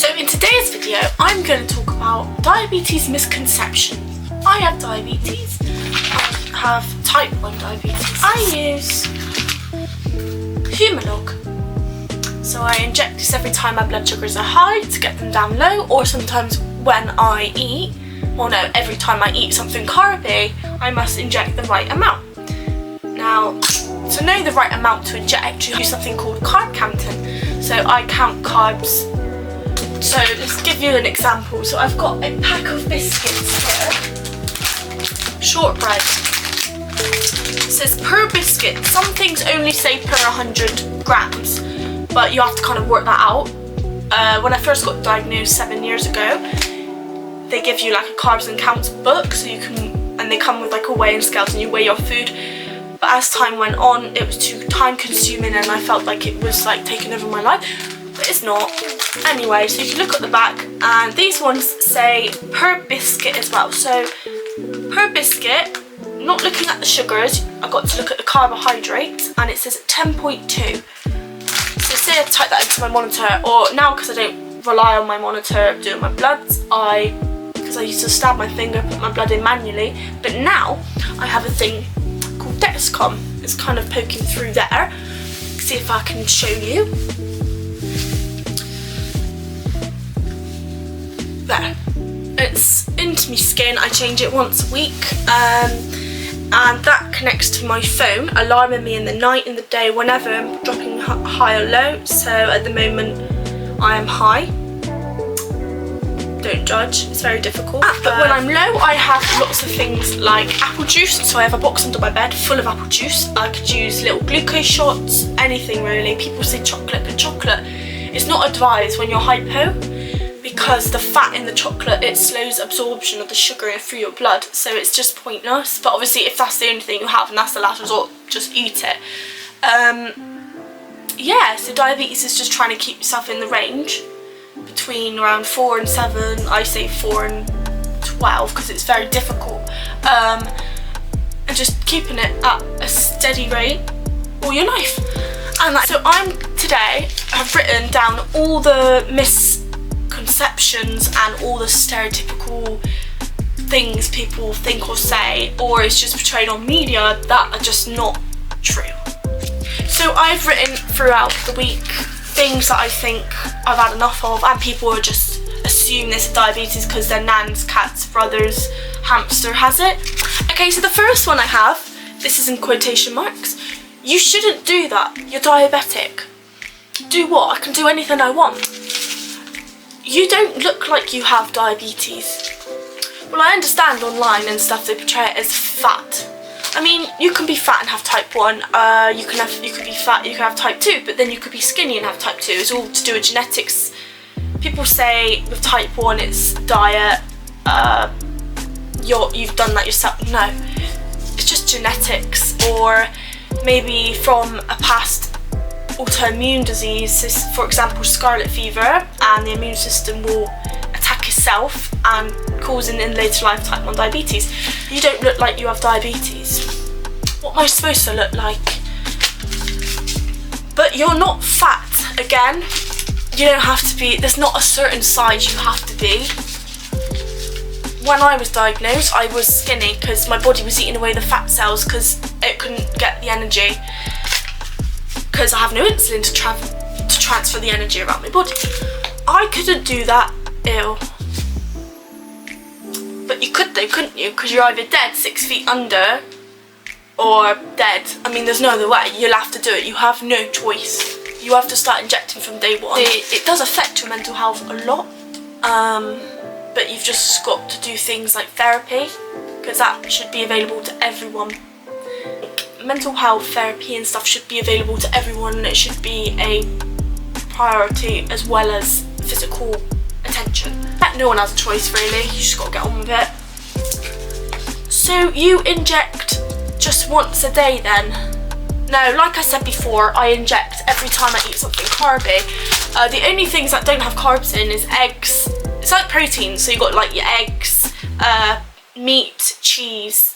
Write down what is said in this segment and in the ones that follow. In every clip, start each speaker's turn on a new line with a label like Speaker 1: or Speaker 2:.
Speaker 1: So in today's video, I'm going to talk about diabetes misconceptions. I have diabetes. I have type 1 diabetes. I use Humalog. So I inject this every time my blood sugars are high to get them down low, or sometimes when I eat, well no, every time I eat something carby, I must inject the right amount. Now, to know the right amount to inject, you use something called carb counting. So I count carbs. So let's give you an example. So I've got a pack of biscuits here. Shortbread. It says per biscuit. Some things only say per 100 grams, but you have to kind of work that out. When I first got diagnosed 7 years ago, they give you like a carbs and counts book, so you can, and they come with like a weighing scale and you weigh your food. But as time went on, it was too time consuming and I felt like it was like taking over my life. But it's not. Anyway, so you can look at the back, and these ones say per biscuit as well. So per biscuit, not looking at the sugars, I got to look at the carbohydrates, and it says 10.2. So say I type that into my monitor, or now because I don't rely on my monitor doing my bloods, because I used to stab my finger, put my blood in manually, but now I have a thing called Dexcom. It's kind of poking through there. See if I can show you. There. It's into my skin. I change it once a week, and that connects to my phone, alarming me in the night, in the day, whenever I'm dropping high or low. So at the moment I am high. Don't judge, it's very difficult. But when I'm low, I have lots of things like apple juice. So I have a box under my bed full of apple juice. I could use little glucose shots, anything really. People say chocolate, but chocolate is not advised when you're hypo, because the fat in the chocolate, it slows absorption of the sugar through your blood, so it's just pointless. But obviously if that's the only thing you have and that's the last resort, just eat it. Yeah, so diabetes is just trying to keep yourself in the range between around 4 and 7. I say 4 and 12 because it's very difficult, and just keeping it at a steady rate all your life. And so today I've written down all the misconceptions and all the stereotypical things people think or say, or it's just portrayed on media, that are just not true. So I've written throughout the week things that I think I've had enough of, and people are just assume this is diabetes because their nan's cat's brother's hamster has it. Okay, so the first one I have, this is in quotation marks, you shouldn't do that, you're diabetic. Do what? I can do anything I want. You don't look like you have diabetes. Well, I understand online and stuff they portray it as fat. I mean, you can be fat and have type 1, you can be fat, you can have type 2, but then you could be skinny and have type 2. It's all to do with genetics. People say with type 1 it's diet, you've done that yourself. No, it's just genetics, or maybe from a past autoimmune disease, for example scarlet fever, and the immune system will attack itself and causing in later life type 1 diabetes. You don't look like you have diabetes. What am I supposed to look like? But you're not fat. Again, you don't have to be, there's not a certain size you have to be. When I was diagnosed, I was skinny because my body was eating away the fat cells because it couldn't get the energy, because I have no insulin to transfer the energy around my body. I couldn't do that, ew. But you could though, couldn't you? Because you're either dead 6 feet under, or dead. I mean, there's no other way. You'll have to do it. You have no choice. You have to start injecting from day one. It does affect your mental health a lot, but you've just got to do things like therapy, because that should be available to everyone. Mental health therapy and stuff should be available to everyone. It should be a priority as well as physical attention. No one has a choice really, you just got to get on with it. So you inject just once a day then? No, like I said before, I inject every time I eat something carby. The only things that don't have carbs in is eggs. It's like protein, so you got like your eggs, meat, cheese,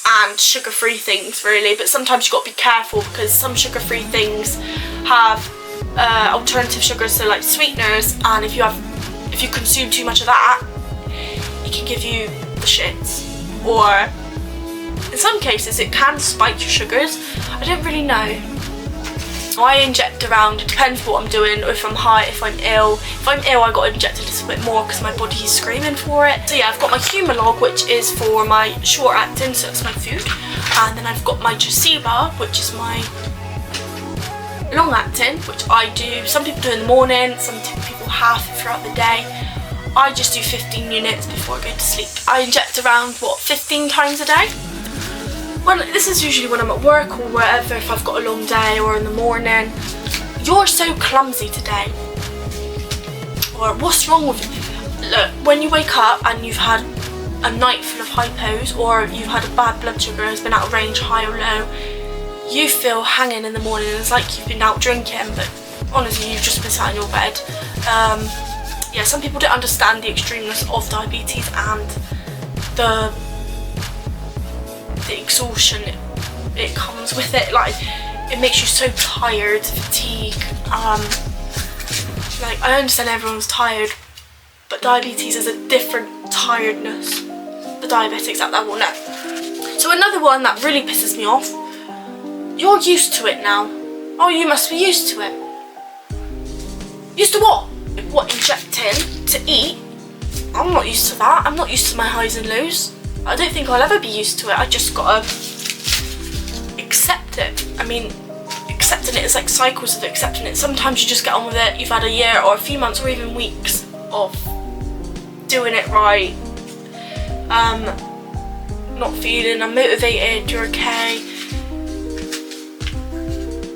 Speaker 1: and sugar-free things really, but sometimes you've got to be careful because some sugar-free things have alternative sugars, so like sweeteners, and if you consume too much of that, it can give you the shits, or in some cases it can spike your sugars. I don't really know. I inject around, it depends what I'm doing, or if I'm high, if I'm ill. If I'm ill, I got to inject a little bit more because my body is screaming for it. So yeah, I've got my Humalog, which is for my short acting, so it's my food. And then I've got my Tresiba, which is my long acting, which I do. Some people do in the morning, some people half throughout the day. I just do 15 units before I go to sleep. I inject around, 15 times a day? This is usually when I'm at work or wherever, if I've got a long day or in the morning. You're so clumsy today. Or what's wrong with you? Look, when you wake up and you've had a night full of hypos, or you've had a bad blood sugar, has been out of range, high or low, you feel hanging in the morning. It's like you've been out drinking, but honestly you've just been sat in your bed. Yeah, some people don't understand the extremeness of diabetes and the exhaustion it comes with it. Like, it makes you so tired, fatigue. Like, I understand everyone's tired, but diabetes is a different tiredness. The diabetics at that will know. So another one that really pisses me off, you're used to it now. Oh, you must be used to it. Used to what? What, injecting to eat? I'm not used to that. I'm not used to my highs and lows. I don't think I'll ever be used to it. I just gotta accept it. I mean, accepting it is like cycles of accepting it. Sometimes you just get on with it. You've had a year or a few months or even weeks of doing it right. Not feeling unmotivated, you're okay.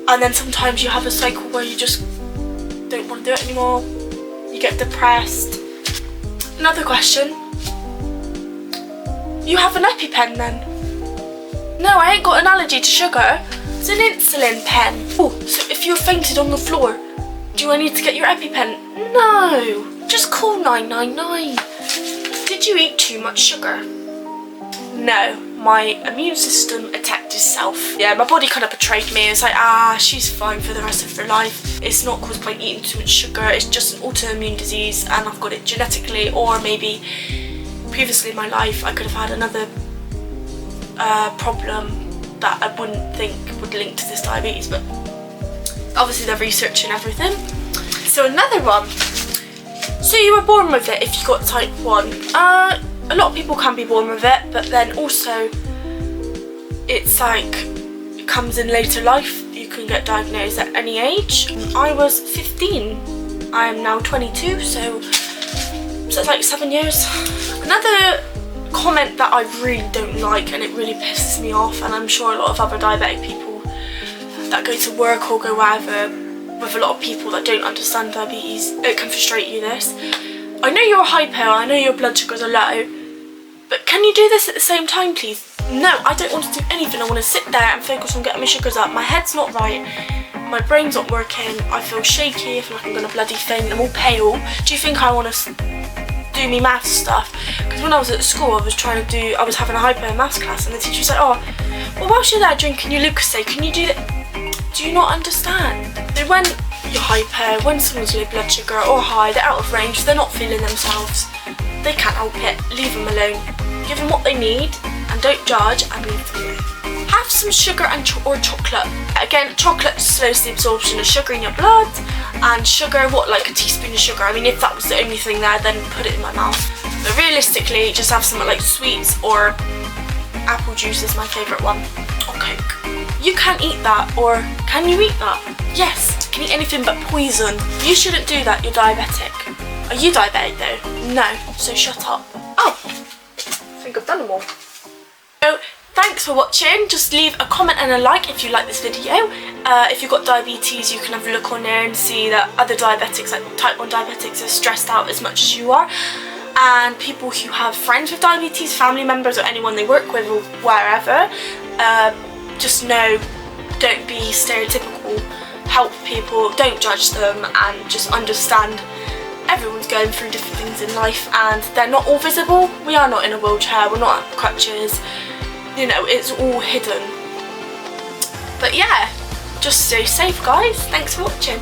Speaker 1: And then sometimes you have a cycle where you just don't want to do it anymore. You get depressed. Another question. You have an EpiPen then? No, I ain't got an allergy to sugar. It's an insulin pen. Oh, so if you're fainted on the floor, do I need to get your EpiPen? No, just call 999. Did you eat too much sugar? No, my immune system attacked itself. Yeah, my body kind of betrayed me. It's like, she's fine for the rest of her life. It's not caused by eating too much sugar. It's just an autoimmune disease and I've got it genetically, or maybe previously in my life I could have had another problem that I wouldn't think would link to this diabetes, but obviously they're researching everything. So another one. So you were born with it if you got type 1. A lot of people can be born with it, but then also it's like it comes in later life. You can get diagnosed at any age. I was 15. I am now 22, so it's like 7 years. Another comment that I really don't like, and it really pisses me off, and I'm sure a lot of other diabetic people that go to work or go wherever with a lot of people that don't understand diabetes, it can frustrate you this. I know you're hypo, I know your blood sugars are low, but can you do this at the same time, please? No, I don't want to do anything. I want to sit there and focus on getting my sugars up. My head's not right, my brain's not working, I feel shaky, I feel like I'm gonna bloody faint, I'm all pale. Do you think I want to do me maths stuff? Because when I was at school, I was having a hypo maths class, and the teacher said, oh, well, whilst you're there drinking your Lucozade, can you do that? Do you not understand? So when you're hypo, when someone's low blood sugar or high, they're out of range, they're not feeling themselves, they can't help it, leave them alone. Give them what they need and don't judge and leave them alone. Have some sugar or chocolate. Again, chocolate slows the absorption of sugar in your blood, and sugar, like a teaspoon of sugar. I mean, if that was the only thing there, then put it in my mouth. But realistically, just have something like sweets, or apple juice is my favourite one, or Coke. You can't eat that, or can you eat that? Yes, you can eat anything but poison. You shouldn't do that, you're diabetic. Are you diabetic though? No, so shut up. Oh, I think I've done them all. So, thanks for watching. Just leave a comment and a like if you like this video. If you've got diabetes, you can have a look on there and see that other diabetics, like type 1 diabetics, are stressed out as much as you are. And people who have friends with diabetes, family members, or anyone they work with or wherever, just know, don't be stereotypical, help people, don't judge them, and just understand everyone's going through different things in life and they're not all visible. We are not in a wheelchair, we're not on crutches, you know, it's all hidden. But yeah, just stay safe guys, thanks for watching.